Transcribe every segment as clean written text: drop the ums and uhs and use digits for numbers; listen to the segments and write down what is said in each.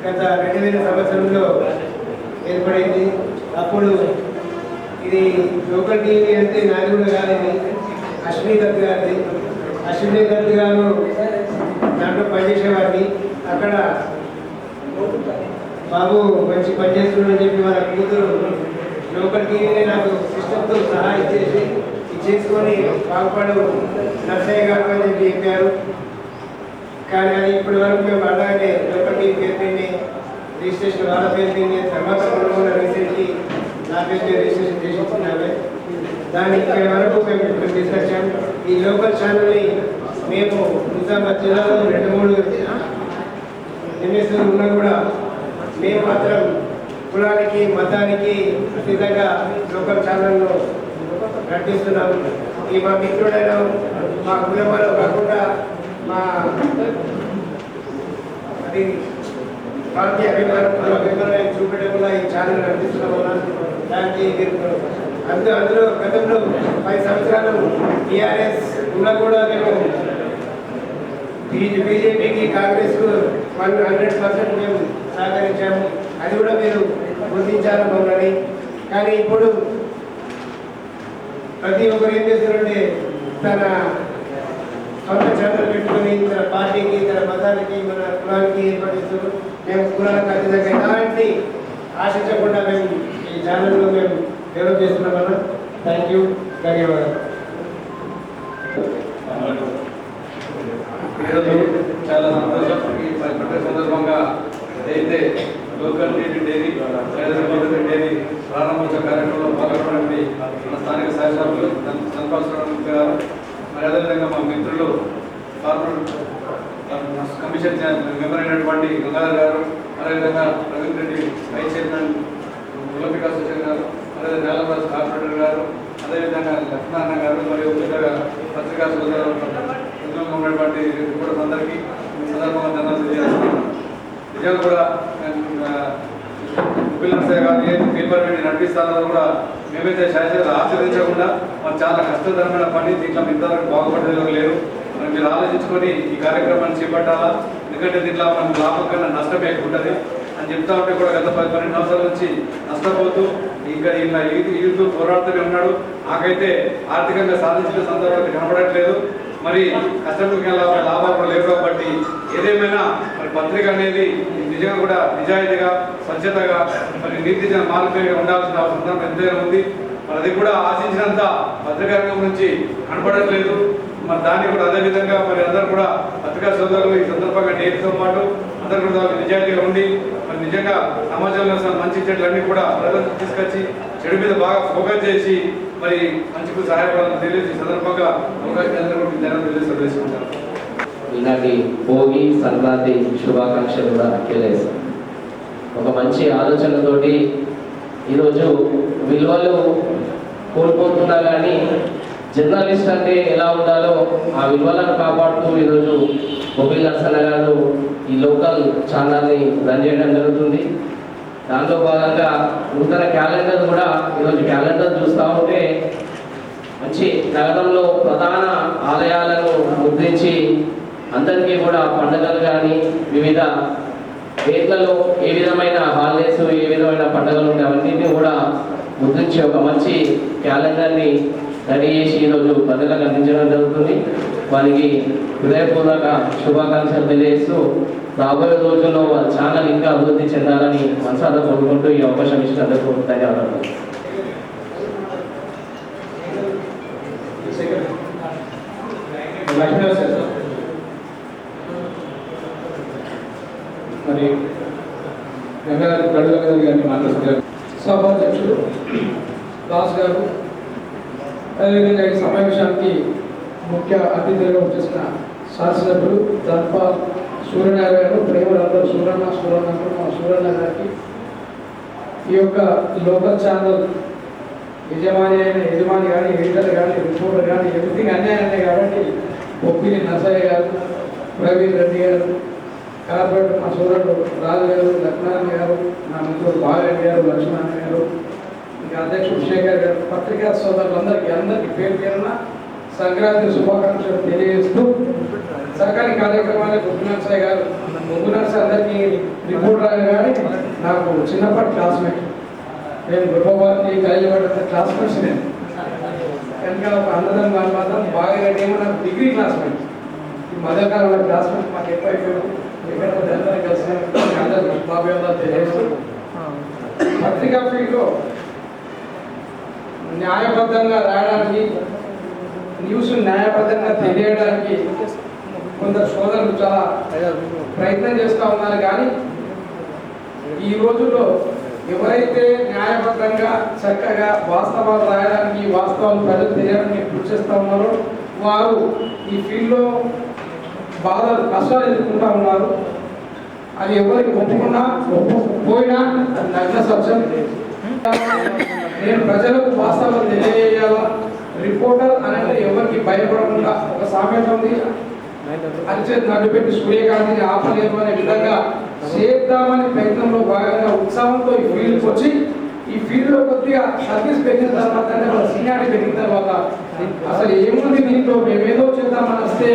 గత 2000 సంవత్సరంలో ఏర్పడింది. అప్పుడు ఇది లోకల్ టీవీ అంటే నాది కూడా కాలేదు, అశ్విని దత్ గారిది. అశ్విని దత్ గారు దాంట్లో పనిచేసేవాడిని. అక్కడ బాబు మంచి పనిచేస్తున్నాడని చెప్పి వాళ్ళ కూతురు లోకల్ టీవీని నాకు సిస్టంతో సహా ఇచ్చేసి చేసుకొని బాగుపడు నర్సయ్య గారు అని చెప్పి చెప్పారు. కానీ అది ఇప్పటి వరకు మేము అలాగే లోకల్ టీవీ పేరుని రిజిస్ట్రేషన్ వాళ్ళ పేరుని తర్వాత కూడా రీసెంట్లీ నా పేరు రిజిస్ట్రేషన్ చేసి ఇచ్చినామే. దాన్ని ఇక్కడి వరకు మేము తీసుకొచ్చాం. ఈ లోకల్ ఛానల్ని మేము నిజామాబాద్ జిల్లాలో 2-3 ఎంఎస్లు ఉన్నా కూడా మేము మాత్రం కులానికి మతానికి అతీతంగా లోకల్ ఛానల్లో నటిస్తున్నాం. ఈ మా మిత్రుడైన మా కులంలో కాకుండా మా అది పార్టీ అభిమానం చూపెట్టకుండా ఈ ఛానల్ నడిపిస్తున్నాం వల్ల దానికి అందులో గతంలో 10 సంవత్సరాలు టీఆర్ఎస్ ఉన్నా కూడా మేము బీజేపీకి కాంగ్రెస్కు 100% మేము సహకరించాము. అది కూడా మీరు గుర్తించారు మమ్మల్ని. కానీ ఇప్పుడు ప్రతి ఒక్కరు ఏం చేస్తారంటే తన సొంత ఛానల్ పెట్టుకొని తన పార్టీకి తన మతానికి మన కులానికి ఏర్పడిస్తారు. మేము కులాలకు అతీతంగా ఎలాంటి ఆశించకుండా మేము ఈ ఛానల్లో మేము డెవలప్ చేస్తున్నాం అన్న. థ్యాంక్ యూ, ధన్యవాదాలు. ఈరోజు చాలా సంతోషం. ఈ పండుగ సందర్భంగా అయితే లోకల్ టీవీ డైరీ డైరీ ప్రారంభోత్సవ కార్యక్రమంలో పాల్గొనడానికి మన స్థానిక శాసనసభ్యులు సంతోషం గారు, మరి అదేవిధంగా మా మిత్రులు కార్పొరేట్ కమిషన్ మెంబర్ అయినటువంటి గంగాధర్ గారు, అదేవిధంగా రవీంద్ర రెడ్డి వైస్ చైర్మన్ కులపికా సుశీల్ గారు, అదేవిధంగా నేలరాజు కార్పొరేటర్ గారు, అదేవిధంగా లక్ష్మణ గారు, మరియు పత్రికా సోదరులు ఉన్నటువంటి రిపోర్టర్స్ అందరికీ సందర్భంగా ధన్యవాదాలు తెలియజేస్తున్నాను. నిజంగా కూడా నర్సయ్య గారు ఏ పేపర్ పెట్టి నడిపిస్తారో కూడా మేమైతే శాశ్వత ఆచరించకుండా మరి చాలా కష్టతరమైన పని, దీంట్లో ఇంతవరకు బాగుపడేది లేరు. మరి మీరు ఆలోచించుకొని ఈ కార్యక్రమాన్ని చేపట్టాలా, ఎందుకంటే దీంట్లో మనం లాభం కన్నా నష్టం ఎక్కువ ఉంటుంది అని చెప్తా ఉంటే కూడా గత 12 సంవత్సరాల నుంచి నష్టపోతూ ఇంకా ఇలా ఈదుతూ పోరాడుతూనే ఉన్నాడు. నాకైతే ఆర్థికంగా సాధించిన సందర్భాలు కనబడట్లేదు. మరి కష్టంగా లాభాలు కూడా లేవు. కాబట్టి ఏదేమైనా మరి పత్రిక అనేది నిజంగా కూడా నిజాయితీగా స్వచ్ఛతగా మరి నీతి మార్గంగా ఉండాల్సిన అవసరం ఎంతైనా ఉంది. మరి అది కూడా ఆశించినంత పత్రికా రంగం నుంచి కనపడట్లేదు. మరి దాన్ని కూడా అదేవిధంగా మరి అందరూ కూడా పత్రికా సోదరులు ఈ సందర్భంగా డైరీతో పాటు అందరూ కూడా నిజాయితీగా ఉండి మరి నిజంగా సమాజంలో మంచి చెట్లన్నీ కూడా ప్రజలకు తీసుకొచ్చి చెడు మీద బాగా ఫోకస్ చేసి మరి మంచికు సహాయపడాలని తెలియజేసి సందర్భంగా తెలియజేసుకుంటారు. ఇలాంటి భోగి సంక్రాంతి శుభాకాంక్షలు కూడా తెలియజేస్తాం. ఒక మంచి ఆలోచనతోటి ఈరోజు విలువలు కోల్పోతున్నా కానీ జర్నలిస్ట్ అంటే ఎలా ఉండాలో ఆ విలువలను కాపాడుతూ ఈరోజు బొబ్బిలి నరసన్న గారు ఈ లోకల్ ఛానల్ని రన్ చేయడం జరుగుతుంది. దాంట్లో భాగంగా నూతన క్యాలెండర్ కూడా ఈరోజు క్యాలెండర్ చూస్తూ ఉంటే మంచి నగరంలో ప్రధాన ఆలయాలను ముద్రించి అందరికీ కూడా పండుగలు కానీ వివిధ డేట్లలో ఏ విధమైన హాలిడేస్ ఏ విధమైన పండుగలు ఉంటే అవన్నింటినీ కూడా ముద్రించి ఒక మంచి క్యాలెండర్ని రెడీ చేసి ఈరోజు ప్రజలకు అందించడం జరుగుతుంది. వారికి హృదయపూర్వక శుభాకాంక్షలు తెలియజేస్తూ రాబోయే రోజుల్లో వారి ఛానల్ ఇంకా అభివృద్ధి చెందాలని మనసారా కోరుకుంటూ ఈ అవకాశం ఇచ్చినందుకు ధన్యవాదాలు. మరి గంగాధర్ గారిని మాట్లాడుతున్నారు. సభాధ్యక్షుడు దాస్ గారు, అదేవిధంగా ఈ సమావేశానికి ముఖ్య అతిథిగా వచ్చేసిన శాసనసభ్యులు ధన్పాల్ సూర్యనారాయణ గారు, ప్రేమలందరూ సూర్యన్న గారికి, ఈ యొక్క లోకల్ ఛానల్ యజమాని కానీ ఎడిటర్ కానీ రిపోర్టర్ కానీ ఎవ్రీథింగ్ అన్నీ కాబట్టి బొబ్బిలి నరసయ్య గారు, ప్రవీణ్ రెడ్డి గారు, కార్పొరేటర్ మా సోదరుడు రాజు గారు, లక్ష్మణ గారు, నా మిత్రుడు బాలరెడ్డి గారు, లక్ష్మణ గారు, ఇంకా అధ్యక్షుడు శేఖర్ గారు, పత్రికా సోదరులందరికీ పేరు పేరున సంక్రాంతి శుభాకాంక్షలు తెలియజేస్తూ చక్కని కార్యక్రమాన్ని గురునాథ్ గారు గురునాథ్ అందరికీ రిపోర్ట్ రాగానే నాకు చిన్నప్పటి క్లాస్మేట్, నేను గొప్పవారిని కలిగిపడ్డ క్లాస్మేట్స్ నేను కనుక ఒక అన్నదం వాళ్ళ మాత్రం బాగా ఏమో నాకు డిగ్రీ క్లాస్మేట్. ఈ మధ్యకాలంలో క్లాస్మేట్ మాకు ఎక్కువైపోయాడు, ఎక్కడ కలిసిన అందరూ బాగా తెలియజేస్తూ పత్రికా ఫీల్డ్లో న్యాయబద్ధంగా రాయడానికి, న్యూస్ న్యాయబద్ధంగా తెలియడానికి కొందరు సోదరులు చాలా ప్రయత్నం చేస్తూ ఉన్నారు. కానీ ఈ రోజుల్లో ఎవరైతే న్యాయబద్ధంగా చక్కగా వాస్తవాలు రాయడానికి, వాస్తవాలు ప్రజలు తెలియడానికి కృషి చేస్తూ ఉన్నారో వారు ఈ ఫీల్డ్లో బాధలు కష్టాలు ఎదుర్కొంటూ ఉన్నారు. అది ఎవరికి ఒప్పుకున్నా ఒప్పుకోపోయినా అది నగ్న సత్యం. నేను ప్రజలకు వాస్తవాలు తెలియజేయాలా, రిపోర్టర్ అనేది ఎవరికి భయపడకుండా ఒక సామెత ఉంది, అరిచేతి నడుపెట్టి సూర్యకాంతిని ఆపలేరు అనే విధంగా చేద్దామనే ప్రయత్నంలో భాగంగా ఉత్సాహంతో ఈ ఫీల్డ్కి వచ్చి ఈ ఫీల్డ్లో కొద్దిగా సర్వీస్ పెరిగిన తర్వాత అంటే వాళ్ళ సీనియారిటీ పెరిగిన తర్వాత అసలు ఏముంది దీంట్లో మేమేదో చేద్దామని వస్తే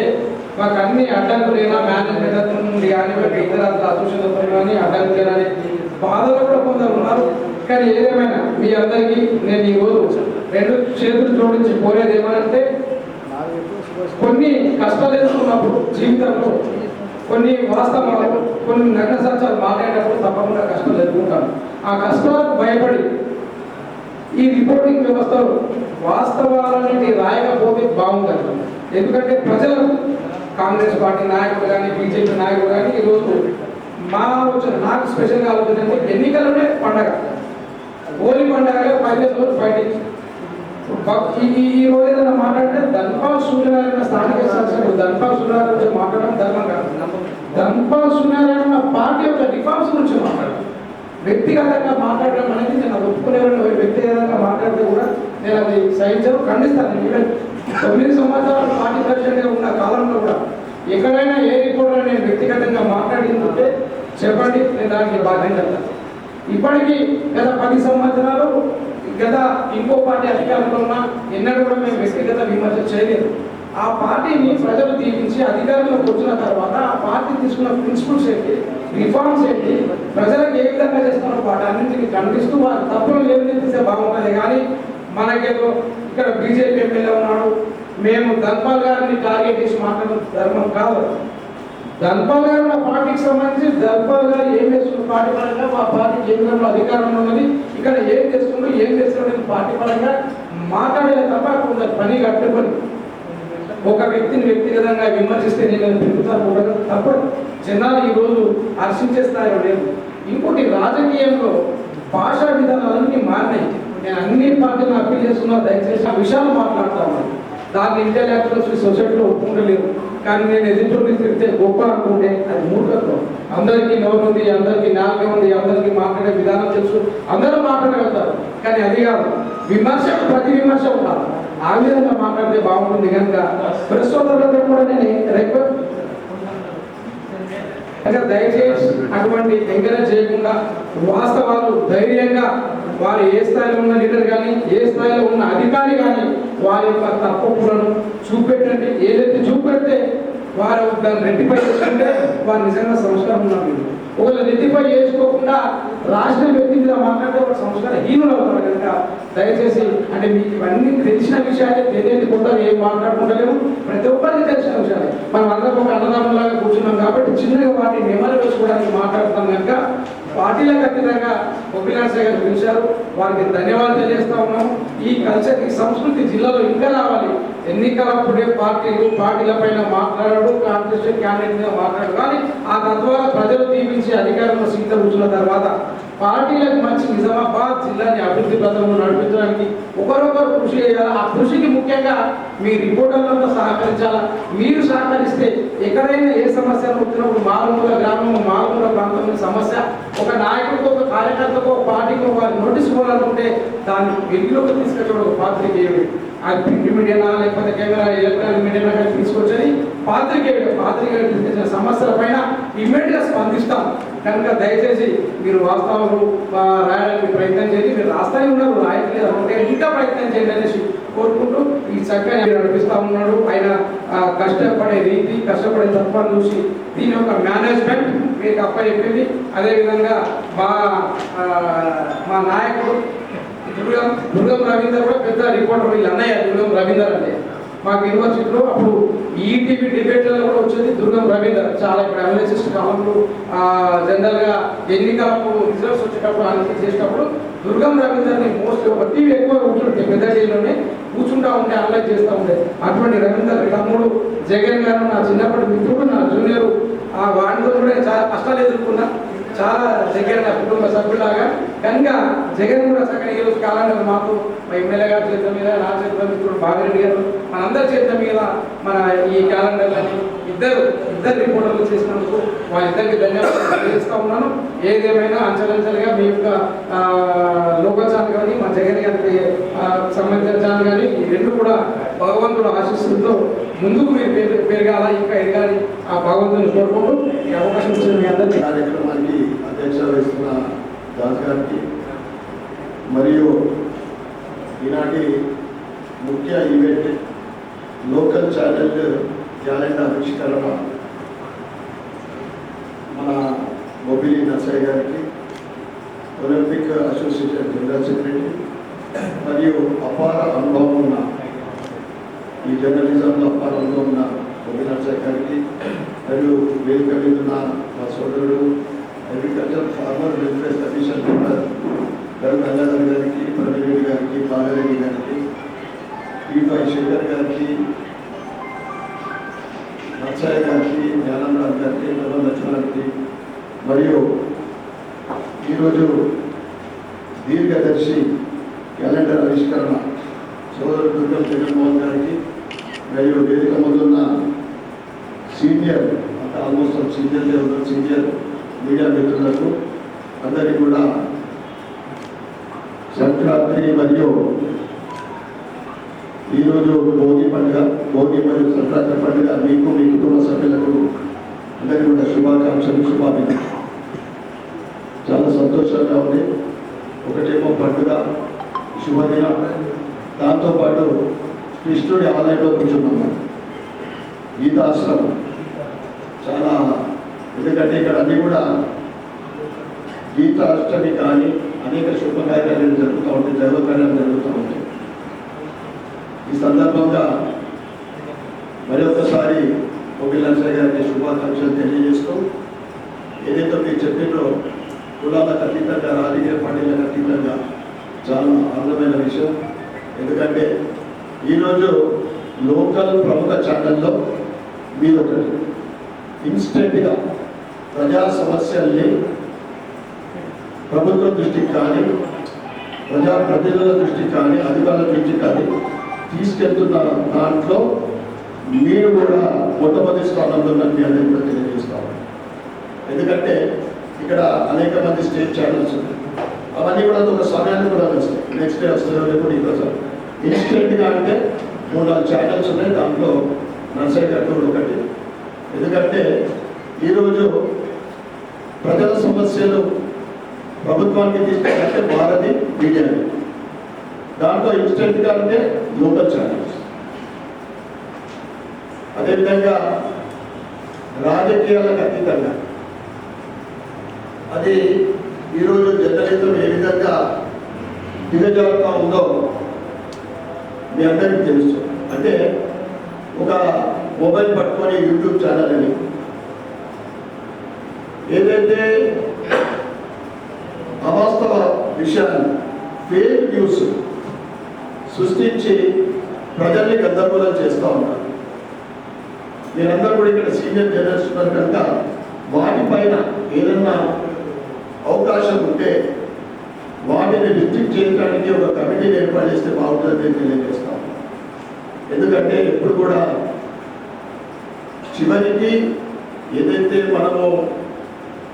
మాకు అన్ని అడ్డంకులేనా, మేనేజ్మెంట్ నుండి కానీ ఇతర అదృష్టం కానీ అడ్డంకులేనని బాధలు కూడా కొందరు ఉన్నారు. కానీ ఏదేమైనా మీ అందరికీ నేను ఈరోజు రెండు చేతులు జోడించి కోరేది ఏమనంటే, కొన్ని కష్టాలు ఎదుర్కొన్నప్పుడు జీవితంలో కొన్ని వాస్తవాలు, కొన్ని నగ్న సత్యాలు మాట్లాడేటప్పుడు తప్పకుండా కష్టాలు ఎదుర్కొంటాను. ఆ కష్టాలకు భయపడి ఈ రిపోర్టింగ్ వ్యవస్థలో వాస్తవాలన్నిటి రాయకపోతే బాగుంటుంది. ఎందుకంటే ప్రజలు కాంగ్రెస్ పార్టీ నాయకులు కానీ బీజేపీ నాయకులు కానీ ఈరోజు మా ఆలోచన, నాకు స్పెషల్గా ఆలోచన అంటే ఎన్నికలనే పండగ, హోలీ పండగలో 15 రోజులు ఫైటింగ్. ఈ రోజు ఏదైనా మాట్లాడితే ధన్పాల్ సూర్యనారాయణ స్థానిక శాసనసభ్యుడు ధన్పాల్ సూర్యనారాయణ గురించి మాట్లాడడం ధర్మం కాదు. ధన్పాల్ సూర్యనారాయణ పార్టీ యొక్క రిఫార్మ్స్ గురించి మాట్లాడడం, వ్యక్తిగతంగా మాట్లాడడం అనేది నేను ఒప్పుకునేవాడిని. వ్యక్తిగతంగా మాట్లాడితే కూడా నేను అది సహించను, ఖండిస్తాను. నేను 9 సంవత్సరాలు పార్టీ ప్రెసిడెంట్గా ఉన్న కాలంలో కూడా ఎక్కడైనా ఏ రిపోర్ట్లో నేను వ్యక్తిగతంగా మాట్లాడిందంటే చెప్పండి, నేను దానికి బాధ్యత చెప్తాను. ఇప్పటికీ గత 10 సంవత్సరాలు గత ఇంకో పార్టీ అధికారంలో ఉన్న ఎన్నడూ కూడా మేము వ్యక్తిగత విమర్శ చేయలేదు. ఆ పార్టీని ప్రజలు దీవించి అధికారంలోకి వచ్చిన తర్వాత ఆ పార్టీ తీసుకున్న ప్రిన్సిపల్స్ ఏంటి, రిఫార్మ్స్ ఏంటి, ప్రజలకు ఏ విధంగా చేస్తున్నారో వాటి అన్నింటినీ ఖండిస్తూ వారి తప్పులు ఏమిస్తే బాగుంటుంది. కానీ మనకేదో ఇక్కడ బీజేపీ ఎమ్మెల్యే ఉన్నాడు, మేము ధన్పాల్ గారిని టార్గెట్ చేసి మాట్లాడడం ధర్మం కాదు. ధన్పాల్ గారు నా పార్టీకి సంబంధించి ధన్పాల్ గారు ఏం చేస్తున్న పార్టీ పరంగా మా పార్టీ కేంద్రంలో అధికారంలో ఉన్నది, ఇక్కడ ఏం చేస్తుండో ఏం చేస్తున్నాడు పార్టీ పరంగా మాట్లాడేది తప్ప కొందరు పని కట్టుకొని ఒక వ్యక్తిని వ్యక్తిగతంగా విమర్శిస్తే నేను పెరుగుతాను తప్పదు. జనాలు ఈరోజు హర్షించే స్థాయిలో లేదు. ఇంకోటి, రాజకీయంలో భాషా విధానాలన్నీ మారినాయి. నేను అన్ని పార్టీలను అప్పీల్ చేస్తున్నా, దయచేసి ఆ విషయాలు మాట్లాడుతూ ఉన్నాను. దాన్ని ఇంటెలెక్చువల్స్ సొసైటీలో ఒప్పుకుంటలేరు. కానీ నేను ఎదుటి తిరిగితే గొప్ప అనుకుంటే అది మూర్ఖత్వం. అందరికీ నోరు ఉంది, అందరికీ నాలుగు ఉంది, అందరికీ మాట్లాడే విధానం తెలుసు, అందరూ మాట్లాడగలుగుతారు. కానీ అది కాదు, విమర్శ ప్రతి విమర్శ ఉండాలి. ఆ విధంగా మాట్లాడితే బాగుంటుంది. కనుక ప్రెస్ సోదరులతో కూడా నేను రిక్వెస్ట్, దయచేసి అటువంటి ఎంకరేజ్ చేయకుండా వాస్తవాలు ధైర్యంగా వారు ఏ స్థాయిలో ఉన్న లీడర్ కానీ ఏ స్థాయిలో ఉన్న అధికారి కానీ వారి యొక్క తప్పులను చూపెట్టండి. ఏదైతే చూపెడితే వారు దాన్ని రెట్టిఫై చేసుకుంటే వారు నిజంగా సంస్కారం ఉన్నారు. ఒకవేళ రెట్టిఫై చేసుకోకుండా రాసిన వ్యక్తి మీద మాట్లాడితే ఒక సంస్కార హీనులు అవుతారు. కనుక దయచేసి అంటే మీకు ఇవన్నీ తెలిసిన విషయాలే, తెలియని కొత్త ఏం మాట్లాడుకుంటలేము, ప్రతి ఒక్కరికి తెలిసిన విషయాలే. మనం అందరం ఒక అన్నదానంలాగా కూర్చున్నాం కాబట్టి చిన్నగా వాటిని నెమరు వేసుకోవడానికి మాట్లాడుతాం. కనుక పార్టీలకు అతీతంగా గోపీనాథ్ గారు పిలిచారు, వారికి ధన్యవాదాలు తెలియజేస్తా ఉన్నాం. ఈ కల్చర్, ఈ సంస్కృతి జిల్లాలో ఇంకా రావాలి. ఎన్నికలప్పుడే పార్టీల పైన మాట్లాడాడు, కాంటెస్టెడ్ క్యాండిడేట్ మీద మాట్లాడు. కానీ ఆ తద్వారా ప్రజలు దీవించి అధికారంలో సీత కూర్చున్న తర్వాత పార్టీలకు మంచి నిజామాబాద్ జిల్లాని అభివృద్ధి పథంలో నడిపించడానికి ఒకరొకరు కృషి చేయాలి. ఆ కృషికి ముఖ్యంగా మీ రిపోర్టర్లతో సహకరించాలా. మీరు సహకరిస్తే ఎక్కడైనా ఏ సమస్యలు వచ్చినప్పుడు మారుమూల గ్రామం, మారుమూల ప్రాంతంలో సమస్య ఒక నాయకుడితో, ఒక కార్యకర్తకు, ఒక పార్టీకి వారి నోటీస్ పోవాలనుకుంటే దాన్ని వెలుగులోకి తీసుకొచ్చే ఒక పాత్రికేయుడు, అది ప్రింట్ మీడియానా లేకపోతే కెమెరా ఎలక్ట్రానిక్ మీడియా తీసుకొచ్చేది పాత్రికేయుడు తీసుకొచ్చిన సమస్యల పైన ఇమ్మీడియట్గా స్పందిస్తాం. కనుక దయచేసి మీరు వాస్తవాలు రాయడానికి ప్రయత్నం చేసి, మీరు రాస్తానే ఉన్నారు, రాయట్లేదు అనుకుంటే ఇంకా ప్రయత్నం చేయండి అనేసి కోరుకుంటూ ఈ చక్కని నడిపిస్తూ ఉన్నాడు. ఆయన కష్టపడే రీతి, కష్టపడే తత్వాన్ని చూసి దీని యొక్క మేనేజ్మెంట్ మీకు అప్పచెప్పింది. అదేవిధంగా మా నాయకుడు దుర్గం రవీందర్ కూడా పెద్ద రిపోర్టర్, వీళ్ళ అన్నయ్య దుర్గం రవీందర్ అంటే మాకు యూనివర్సిటీలో అప్పుడు ఈటీవీ డిబేట్లలో కూడా వచ్చేది దుర్గం రవీందర్. చాలా ఇప్పుడు అనాలిసిస్ట్ కాలంలో జనరల్గా ఎన్నికలకు రిజల్ట్స్ వచ్చేటప్పుడు అనాలిసిస్ చేసేటప్పుడు దుర్గం రవీందర్ని మోస్ట్లీ ఒక టీవీ ఎక్కువ కూర్చుంటే పెద్ద టీవీలోనే కూర్చుంటా ఉంటే అనలైజ్ చేస్తూ ఉంటే అటువంటి రవీందర్ తమ్ముడు జగన్ గారు నా చిన్నప్పటి మిత్రుడు, నా జూనియర్, వాడితో కూడా చాలా కష్టాలు ఎదుర్కొన్నా, చాలా దగ్గర నా కుటుంబ సభ్యులాగా. కనుక జగన్ కూడా చక్కగా ఈరోజు కాలంలో మాకు మా ఎమ్మెల్యే గారి చేతుల మీద, నా చేతుల మిత్రుడు బాగిరెడ్డి గారు, మనందరి చేతుల మీద మన ఈ క్యాలెండర్లని ఇద్దరు రిపోర్టర్లు చేసినందుకు వాళ్ళిద్దరికి ధన్యవాదాలు తెలియజేస్తూ ఉన్నాను. ఏదేమైనా అంచెలంచెలుగా మీ యొక్క లోకల్ ఛానల్ కానీ మా జగన్ గారికి సంబంధించిన ఛానల్ కానీ ఈ రెండు కూడా భగవంతుడు ఆశీస్సులతో ముందుకు మీరు పెరగాల, ఇంకా ఎదగాలి ఆ భగవంతుని కోరుకుంటూ ఈ అవకాశం ఇచ్చిన మీ అందరికీ కార్యక్రమానికి అధ్యక్షత వహిస్తున్న దాస్ గారికి మరియు ఈనాటి ముఖ్య ఈవెంట్ లోకల్ ఛానల్ క్యాలెండర్ ఆవిష్కరణ మన మొబిలి నర్సయ్య గారికి, ఒలింపిక్ అసోసియేషన్ జనరల్ సెక్రటరీ మరియు అపార అనుభవం ఉన్న ఈ జర్నలిజంలో అపార అనుభవం ఉన్న మొబిలి నర్సయ్య గారికి మరియు వేదిక మీద ఉన్న మా సోదరుడు agriculture farmer welfare commission member Gangadhar గారికి, ప్రవీణ్ రెడ్డి గారికి, బాగారెడ్డి గారికి, టీపై శేఖర్ గారికి, నర్సయ్య గారికి, జ్ఞానంరావు గారికి, లక్ష్మణానికి మరియు ఈరోజు దీర్ఘదర్శి క్యాలెండర్ ఆవిష్కరణ సోదరు దుర్గం జగన్మోహన్ గారికి మరియు వేదిక ముందున్న సీనియర్ అంటే ఆల్మోస్ట్ సీనియర్ మీడియా మిత్రులకు అందరికీ కూడా సంక్రాంతి మరియు ఈరోజు భోగి మరియు సంక్రాంతి పండుగ మీకు, మీ కుటుంబ సభ్యులకు అందరికీ కూడా శుభాకాంక్షలు, శుభాభినందనలు. చాలా సంతోషంగా ఉంది. ఒకటేమో పండుగ శుభదినం, దాంతోపాటు కృష్ణుడి ఆలయంలో కూర్చున్నాము, గీతాశ్రమం. చాలా ఎందుకంటే ఇక్కడ అన్నీ కూడా గీతాష్టమి కానీ అనేక శుభకార్యాలు జరుగుతూ ఉంటాయి, దైవ కార్యాలు జరుగుతూ ఉంటాయి. ఈ సందర్భంగా మరి ఒకసారి మొబిలి నర్సయ్య గారికి శుభాకాంక్షలు తెలియజేస్తూ, ఏదైతే మీరు చెప్పినో కులాలకు అతీతంగా, రాజకీయ పార్టీలకు అతీతంగా చాలా అందమైన విషయం. ఎందుకంటే ఈరోజు లోకల్ ప్రముఖ ఛానల్లో మీరు ఒకటి ఇన్స్టెంట్గా ప్రజా సమస్యల్ని ప్రభుత్వ దృష్టికి కానీ, ప్రజాప్రతినిధుల దృష్టికి కానీ, అధికారుల దృష్టికి కానీ తీసుకెళ్తున్న దాంట్లో మీరు కూడా మొట్టమొదటి స్థానంలో ఉన్నట్టు మీ అందరికీ కూడా తెలియజేస్తాం. ఎందుకంటే ఇక్కడ అనేక మంది స్టేట్ ఛానల్స్ ఉన్నాయి, అవన్నీ కూడా ఒక సమయాన్ని కూడా వస్తాయి, నెక్స్ట్ డే వస్తాయో లేకపోతే ఇంకా ఇన్స్టెంట్గా అంటే 3-4 ఛానల్స్ ఉన్నాయి. దాంట్లో నర్సయ్య గారు కూడా ఒకటి. ఎందుకంటే ఈరోజు ప్రజల సమస్యలు ప్రభుత్వానికి తీసుకుంటే భారతి మీడియా, దాంట్లో ఇన్స్టెంట్గా అంటే లోకల్ ఛానల్స్. అదేవిధంగా రాజకీయాలకు అతీతంగా అది ఈరోజు జర్నలిజం ఏ విధంగా దిగజారుతా ఉందో మీ అందరికీ తెలుసు. అంటే ఒక మొబైల్ పట్టుకొని యూట్యూబ్ ఛానల్ అని ఏదైతే అవాస్తవ విషయాన్ని, ఫేక్ న్యూస్ సృష్టించి ప్రజల్ని గందరగోళం చేస్తూ ఉంటారు. మీరందరూ కూడా ఇక్కడ సీనియర్ జర్నలిస్ట్ ఉన్నారు కనుక వాటిపైన ఏదన్నా అవకాశం ఉంటే వాటిని రిస్ట్రిక్ట్ చేయడానికి ఒక కమిటీని ఏర్పాటు చేస్తే బాగుంటుందని తెలియజేస్తాం. ఎందుకంటే ఎప్పుడు కూడా చివరికి ఏదైతే మనము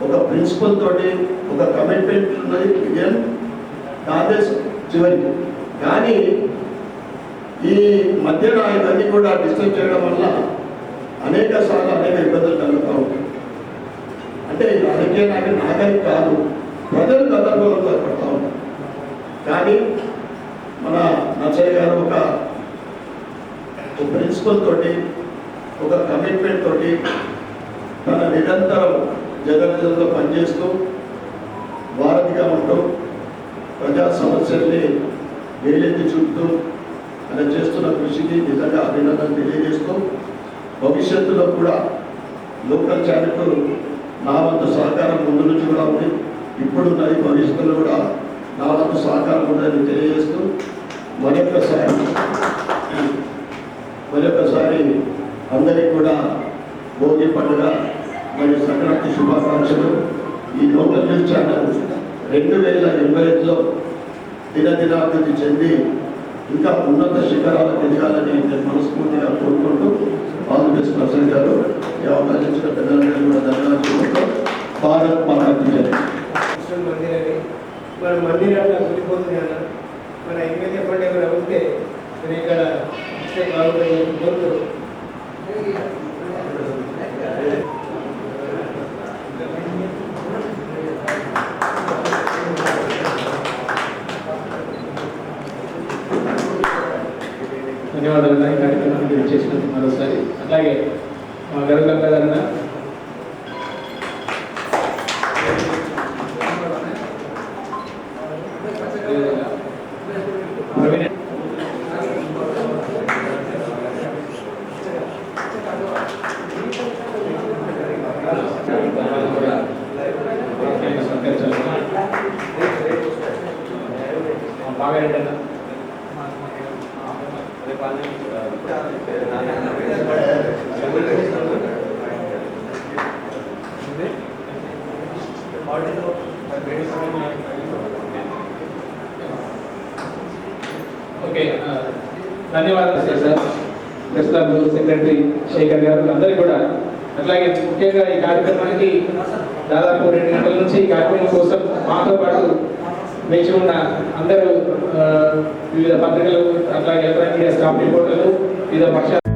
ఒక ప్రిన్సిపల్ తోటి ఒక కమిట్మెంట్ ఉన్నది విజయం దాదే చివరికి, కానీ ఈ మధ్యన ఇవన్నీ కూడా డిస్టర్బ్ చేయడం వల్ల అనేక సార్లు అనేక ఇబ్బందులు కలుగుతూ ఉంటాయి. అంటే ఈ రాజకీయ నాయకులు కాదు, ప్రజలు గందరగోళంతో ఏర్పడతా ఉంటారు. కానీ మన నర్సయ్య గారు ఒక ఒక ప్రిన్సిపల్ తోటి ఒక కమిట్మెంట్ తోటి తన నిరంతరం జర్నలిజంలో పనిచేస్తూ వారధిగా ఉంటూ ప్రజా సమస్యల్ని వేలెత్తి చూపుతూ ఆయన చేస్తున్న కృషికి నిజంగా అభినందన తెలియజేస్తూ భవిష్యత్తులో కూడా లోకల్ ఛానల్ నా వంతు సహకారం ముందు నుంచి కూడా ఉంది, ఇప్పుడు ఉన్నది, భవిష్యత్తులో కూడా నా వంతు సహకారం ఉందని తెలియజేస్తూ మరొకసారి అందరికీ కూడా భోగి పండుగ మరియు సంక్రాంతి శుభాకాంక్షలు. ఈ లోకల్ న్యూస్ ఛానల్ 2025లో దినదినాభివృద్ధి చెంది ఇంకా ఉన్నత శిఖరాలకు ఎదగాలని నేను మనస్ఫూర్తిగా కోరుకుంటూ ఆల్ ది బెస్ట్ ప్రసాద్ గారు. ఈ అవకాశం ఇచ్చిన పెద్దలందరూ కూడా ధన్యవాదాలు. భారత్ మాతాకి జై. కృష్ణ మందిరని మన మందిరాల్లో కూలిపోతుంది అన్న, మన ఎమ్మెల్యే పండుగ కూడా ఉంటే మరి ఇక్కడ ఇస్తే బాగుంటుంది కోరుతూ ధన్యవాదాలు ఈ కార్యక్రమానికి చేసినందుకు మరోసారి. అలాగే మా గరుడ గంగాధర్ అన్న ప్రవీణ్ బాగా ఏంటన్నా ఓకే, ధన్యవాదాలు sir. Press club secretary Sekhar garu అందరికీ కూడా. అట్లాగే ముఖ్యంగా ఈ కార్యక్రమానికి దాదాపు 2 గంటల నుంచి ఈ కార్యక్రమం కోసం మాతో పాటు వేచి ఉన్న అందరూ వివిధ పత్రికలు, అట్లాగే ఎలక్ట్రానిక్ మీడియా స్టాఫ్ రిపోర్టర్లు, వివిధ పక్షాలు